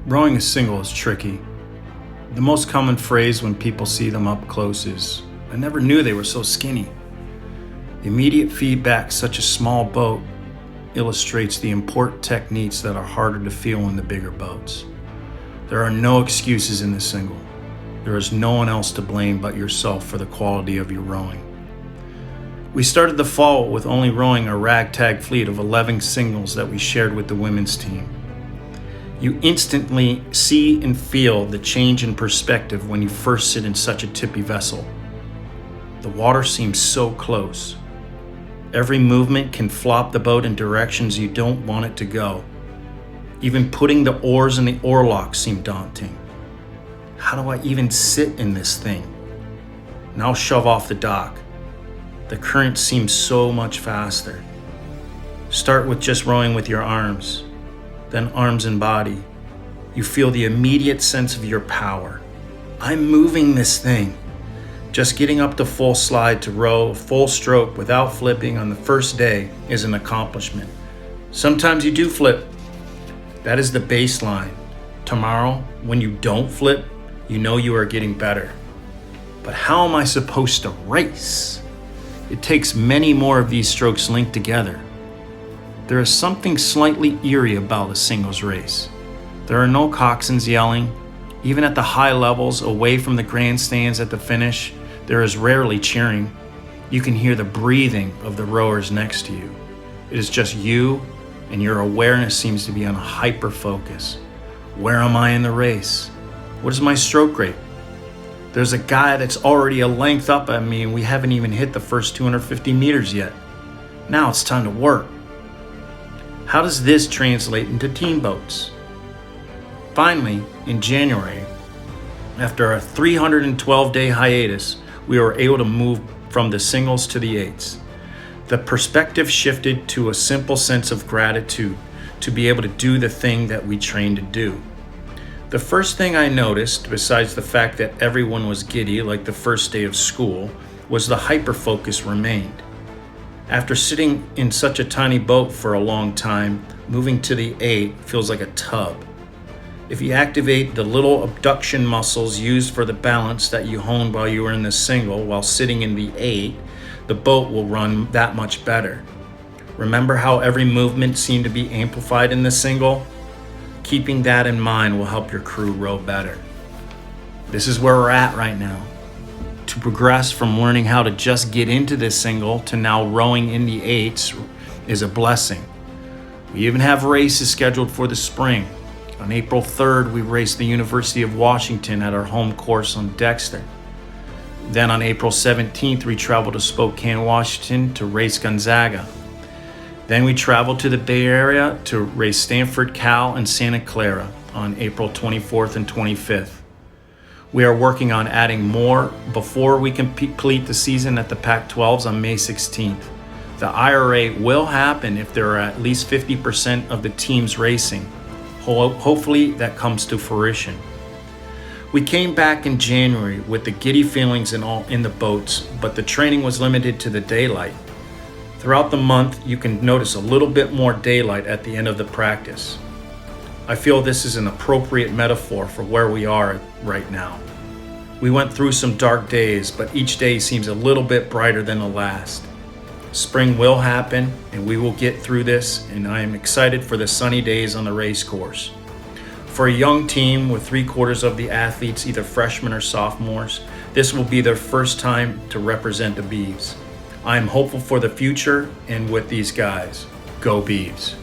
Rowing a single is tricky. The most common phrase when people see them up close is, "I never knew they were so skinny." The immediate feedback such a small boat illustrates the important techniques that are harder to feel in the bigger boats. There are no excuses in the single. There is no one else to blame but yourself for the quality of your rowing. We started the fall with only rowing a ragtag fleet of 11 singles that we shared with the women's team. You instantly see and feel the change in perspective when you first sit in such a tippy vessel. The water seems so close. Every movement can flop the boat in directions you don't want it to go. Even putting the oars in the oarlock seemed daunting. How do I even sit in this thing? Now shove off the dock. The current seems so much faster. Start with just rowing with your arms, then arms and body. You feel the immediate sense of your power. I'm moving this thing. Just getting up to full slide to row a full stroke without flipping on the first day is an accomplishment. Sometimes you do flip. That is the baseline. Tomorrow, when you don't flip, you know you are getting better. But how am I supposed to race? It takes many more of these strokes linked together. There is something slightly eerie about a singles race. There are no coxswains yelling. Even at the high levels, away from the grandstands at the finish, there is rarely cheering. You can hear the breathing of the rowers next to you. It is just you, and your awareness seems to be on a hyper focus. Where am I in the race? What is my stroke rate? There's a guy that's already a length up at me, and we haven't even hit the first 250 meters yet. Now it's time to work. How does this translate into team boats? Finally, in January, after a 312-day hiatus, we were able to move from the singles to the eights. The perspective shifted to a simple sense of gratitude to be able to do the thing that we trained to do. The first thing I noticed, besides the fact that everyone was giddy like the first day of school, was the hyper-focus remained. After sitting in such a tiny boat for a long time, moving to the 8 feels like a tub. If you activate the little abduction muscles used for the balance that you honed while you were in the single while sitting in the 8, the boat will run that much better. Remember how every movement seemed to be amplified in the single? Keeping that in mind will help your crew row better. This is where we're at right now. To progress from learning how to just get into this single to now rowing in the 8s is a blessing. We even have races scheduled for the spring. On April 3rd, we race the University of Washington at our home course on Dexter. Then on April 17th, we travel to Spokane, Washington to race Gonzaga. Then we travel to the Bay Area to race Stanford, Cal, and Santa Clara on April 24th and 25th. We are working on adding more before we complete the season at the Pac-12s on May 16th. The IRA will happen if there are at least 50% of the teams racing. Hopefully that comes to fruition. We came back in January with the giddy feelings in the boats, but the training was limited to the daylight. Throughout the month, you can notice a little bit more daylight at the end of the practice. I feel this is an appropriate metaphor for where we are right now. We went through some dark days, but each day seems a little bit brighter than the last. Spring will happen, and we will get through this, and I am excited for the sunny days on the race course. For a young team with 3/4 of the athletes either freshmen or sophomores, this will be their first time to represent the Beavs. I am hopeful for the future, and with these guys, go Beavs.